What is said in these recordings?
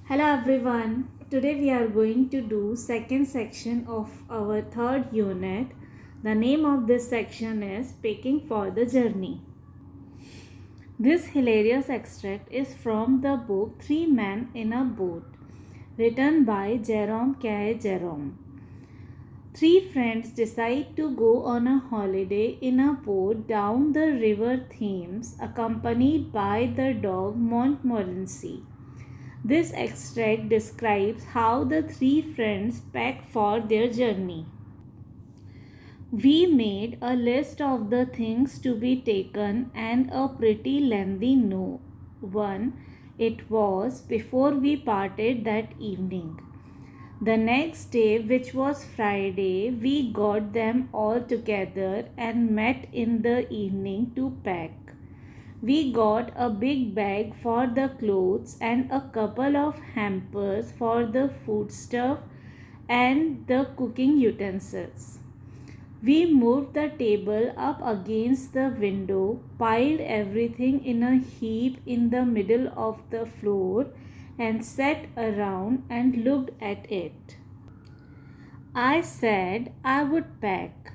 Hello everyone. Today we are going to do second section of our third unit. The name of this section is Packing for the Journey. This hilarious extract is from the book Three Men in a Boat, written by Jerome K. Jerome. Three friends decide to go on a holiday in a boat down the river Thames, accompanied by the dog Montmorency. This extract describes how the three friends packed for their journey. We made a list of the things to be taken and a pretty lengthy one it was before we parted that evening. The next day, which was Friday, we got them all together and met in the evening to pack. We got a big bag for the clothes and a couple of hampers for the foodstuff and the cooking utensils. We moved the table up against the window, piled everything in a heap in the middle of the floor, and sat around and looked at it. I said I would pack.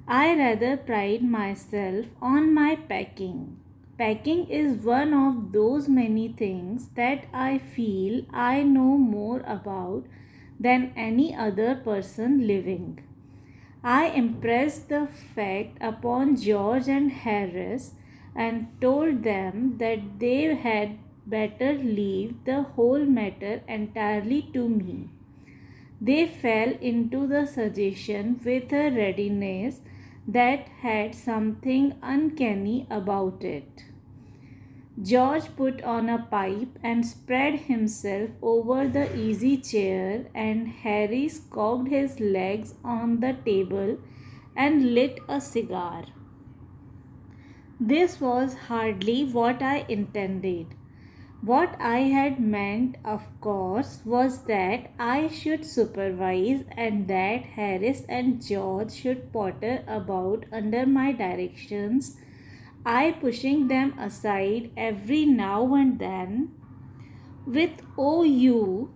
I rather pride myself on my packing. Packing is one of those many things that I feel I know more about than any other person living. I impressed the fact upon George and Harris and told them that they had better leave the whole matter entirely to me. They fell into the suggestion with a readiness that had something uncanny about it. George put on a pipe and spread himself over the easy chair, and Harry cocked his legs on the table and lit a cigar. This was hardly what I intended. What I had meant, of course, was that I should supervise and that Harris and George should potter about under my directions, I pushing them aside every now and then with, "Oh, you,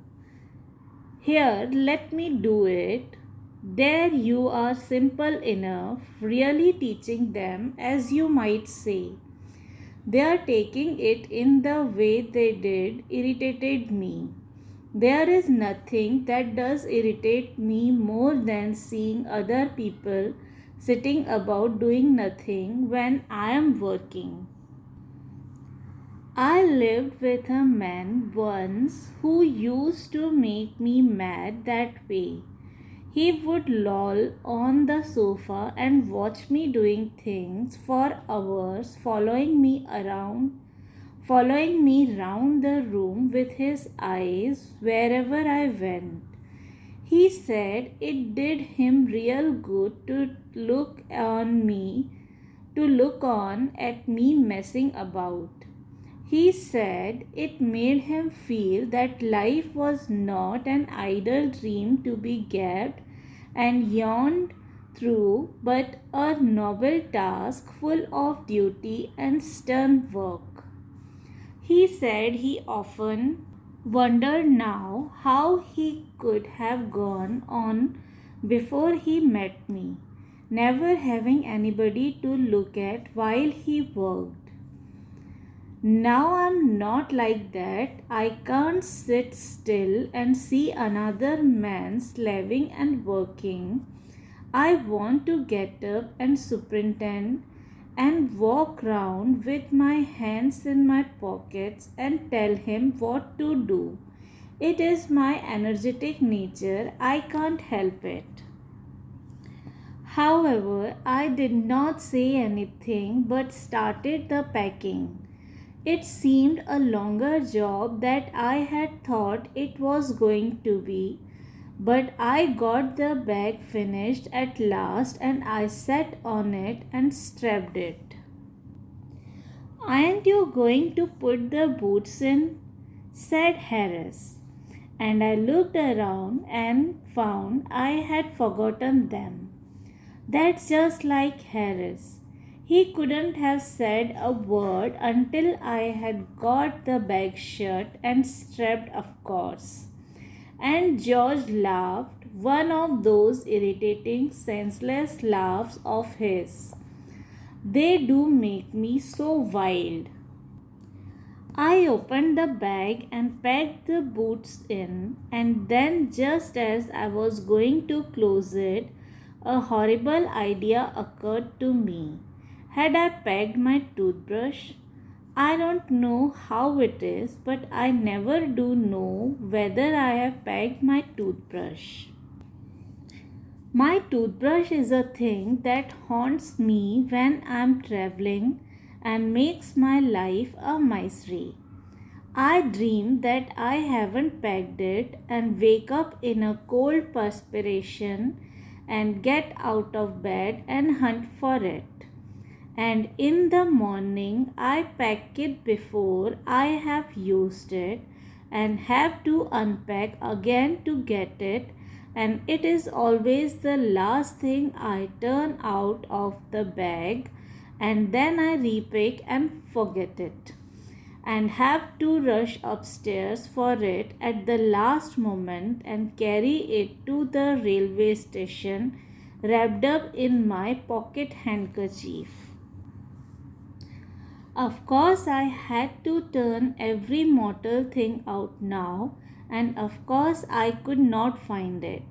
here, let me do it." There you are, simple enough, really teaching them, as you might say. Their taking it in the way they did irritated me. There is nothing that does irritate me more than seeing other people sitting about doing nothing when I am working. I lived with a man once who used to make me mad that way. He would loll on the sofa and watch me doing things for hours, following me round the room with his eyes wherever I went. He said it did him real good to look on at me messing about. He said it made him feel that life was not an idle dream to be gaped and yawned through, but a noble task full of duty and stern work. He said he often wondered now how he could have gone on before he met me, never having anybody to look at while he worked. Now I'm not like that. I can't sit still and see another man slaving and working. I want to get up and superintend and walk round with my hands in my pockets and tell him what to do. It is my energetic nature. I can't help it. However, I did not say anything but started the packing. It seemed a longer job that I had thought it was going to be, but I got the bag finished at last and I sat on it and strapped it. "Aren't you going to put the boots in?" said Harris. And I looked around and found I had forgotten them. That's just like Harris. He couldn't have said a word until I had got the bag shut and strapped, of course. And George laughed, one of those irritating, senseless laughs of his. They do make me so wild. I opened the bag and packed the boots in, and then, just as I was going to close it, a horrible idea occurred to me. Had I packed my toothbrush? I don't know how it is, but I never do know whether I have packed my toothbrush. My toothbrush is a thing that haunts me when I'm traveling and makes my life a misery. I dream that I haven't packed it and wake up in a cold perspiration and get out of bed and hunt for it. And in the morning, I pack it before I have used it and have to unpack again to get it, and it is always the last thing I turn out of the bag, and then I repack and forget it and have to rush upstairs for it at the last moment and carry it to the railway station wrapped up in my pocket handkerchief. Of course, I had to turn every mortal thing out now, and of course, I could not find it.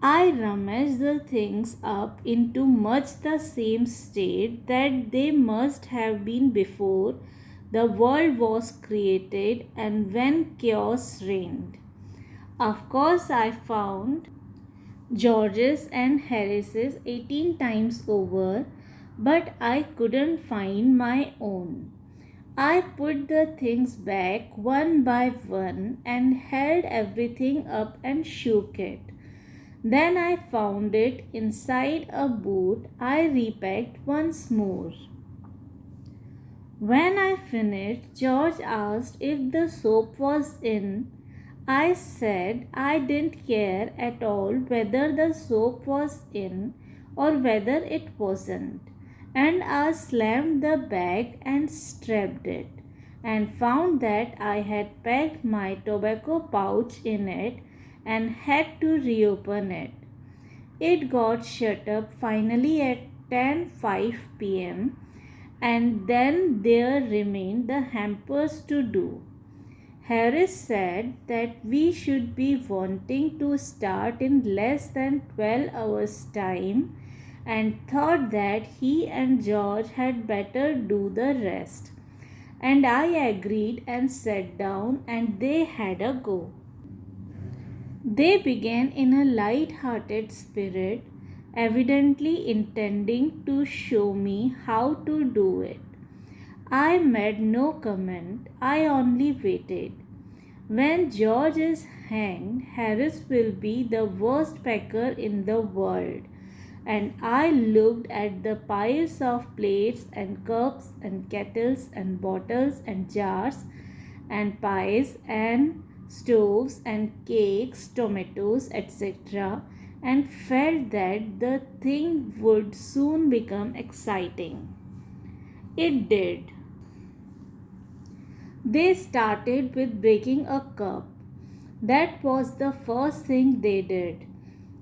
I rummaged the things up into much the same state that they must have been before the world was created and when chaos reigned. Of course, I found George's and Harris's 18 times over, but I couldn't find my own. I put the things back one by one and held everything up and shook it. Then I found it inside a boot. I repacked once more. When I finished, George asked if the soap was in. I said I didn't care at all whether the soap was in or whether it wasn't, and I slammed the bag and strapped it, and found that I had packed my tobacco pouch in it and had to reopen it. It got shut up finally at 10:05 p.m., and then there remained the hampers to do. Harris said that we should be wanting to start in less than 12 hours' time and thought that he and George had better do the rest. And I agreed and sat down, and they had a go. They began in a light-hearted spirit, evidently intending to show me how to do it. I made no comment, I only waited. When George is hanged, Harris will be the worst packer in the world. And I looked at the piles of plates and cups and kettles and bottles and jars and pies and stoves and cakes, tomatoes, etc., and felt that the thing would soon become exciting. It did. They started with breaking a cup. That was the first thing they did.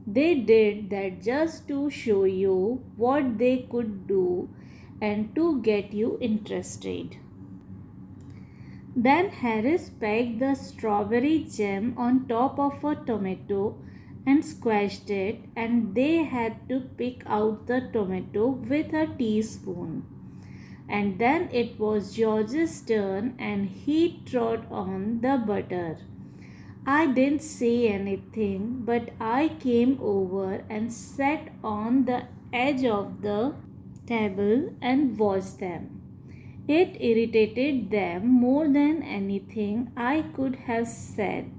They did that just to show you what they could do and to get you interested. Then Harris packed the strawberry jam on top of a tomato and squashed it, and they had to pick out the tomato with a teaspoon. And then it was George's turn, and he trod on the butter. I didn't say anything, but I came over and sat on the edge of the table and watched them. It irritated them more than anything I could have said.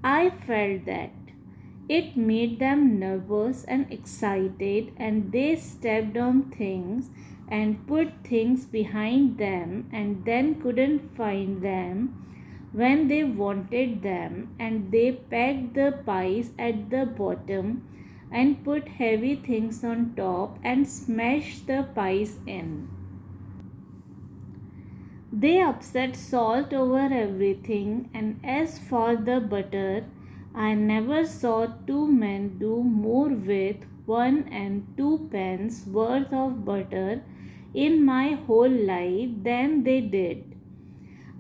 I felt that. It made them nervous and excited, and they stepped on things and put things behind them and then couldn't find them when they wanted them, and they packed the pies at the bottom and put heavy things on top and smashed the pies in. They upset salt over everything, and as for the butter, I never saw two men do more with 1 and 2 pence worth of butter in my whole life than they did.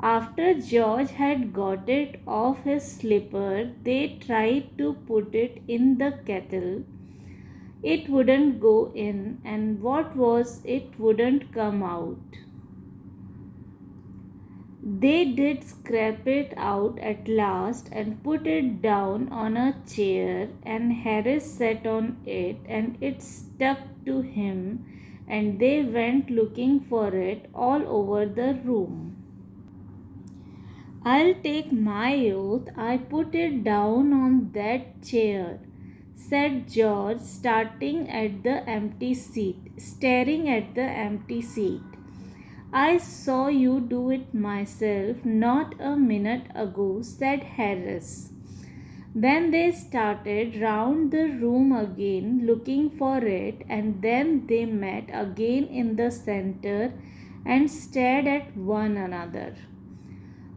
After George had got it off his slipper, they tried to put it in the kettle. It wouldn't go in, and what was it wouldn't come out. They did scrape it out at last and put it down on a chair, and Harris sat on it, and it stuck to him, and they went looking for it all over the room. I'll take my oath I put it down on that chair, said George, staring at the empty seat. I saw you do it myself not a minute ago, said Harris. Then they started round the room again looking for it, and then they met again in the center and stared at one another.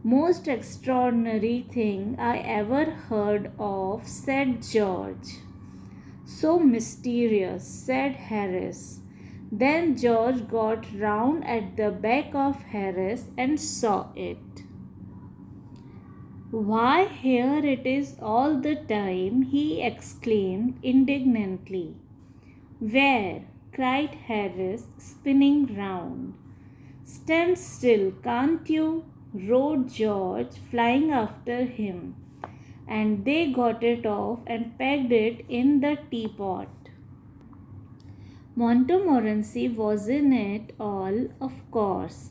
Most extraordinary thing I ever heard of, said George. So mysterious, said Harris. Then George got round at the back of Harris and saw it. Why, here it is all the time, he exclaimed indignantly. Where? Cried Harris, spinning round. Stand still, can't you? Roared George, flying after him. And they got it off and pegged it in the teapot. Montmorency was in it all, of course.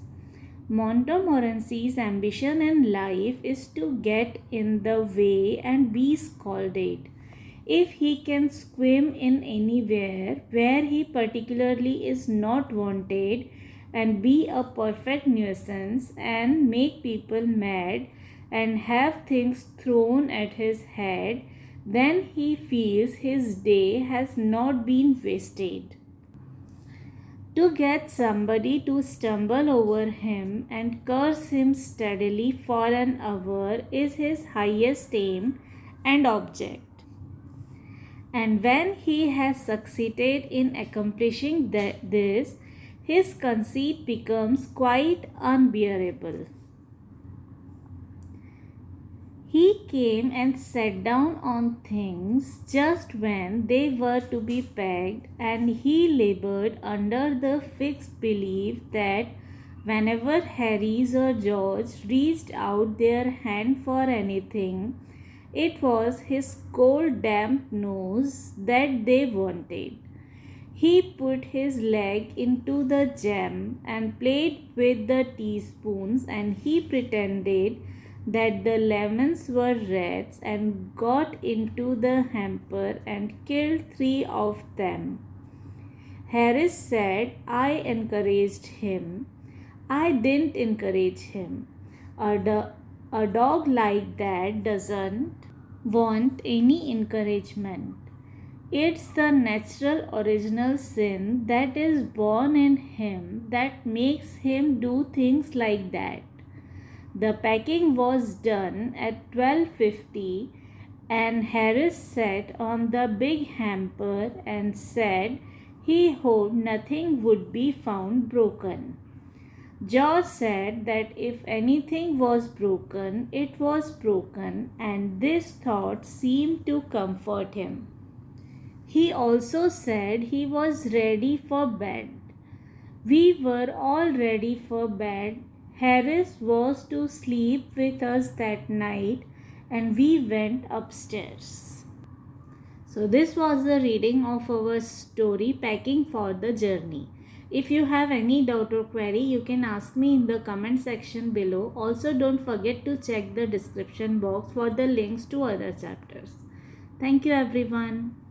Montmorency's ambition in life is to get in the way and be scolded. If he can swim in anywhere where he particularly is not wanted and be a perfect nuisance and make people mad and have things thrown at his head, then he feels his day has not been wasted. To get somebody to stumble over him and curse him steadily for an hour is his highest aim and object. And when he has succeeded in accomplishing this, his conceit becomes quite unbearable. He came and sat down on things just when they were to be pegged, and he labored under the fixed belief that whenever Harry's or George reached out their hand for anything, it was his cold damp nose that they wanted. He put his leg into the jam and played with the teaspoons, and he pretended that the lemons were rats and got into the hamper and killed 3 of them. Harris said, I encouraged him. I didn't encourage him. A dog like that doesn't want any encouragement. It's the natural original sin that is born in him that makes him do things like that. The packing was done at 12:50, and Harris sat on the big hamper and said he hoped nothing would be found broken. George said that if anything was broken, it was broken, and this thought seemed to comfort him. He also said he was ready for bed. We were all ready for bed. Harris was to sleep with us that night, and we went upstairs. So this was the reading of our story, Packing for the Journey. If you have any doubt or query, you can ask me in the comment section below. Also, don't forget to check the description box for the links to other chapters. Thank you everyone.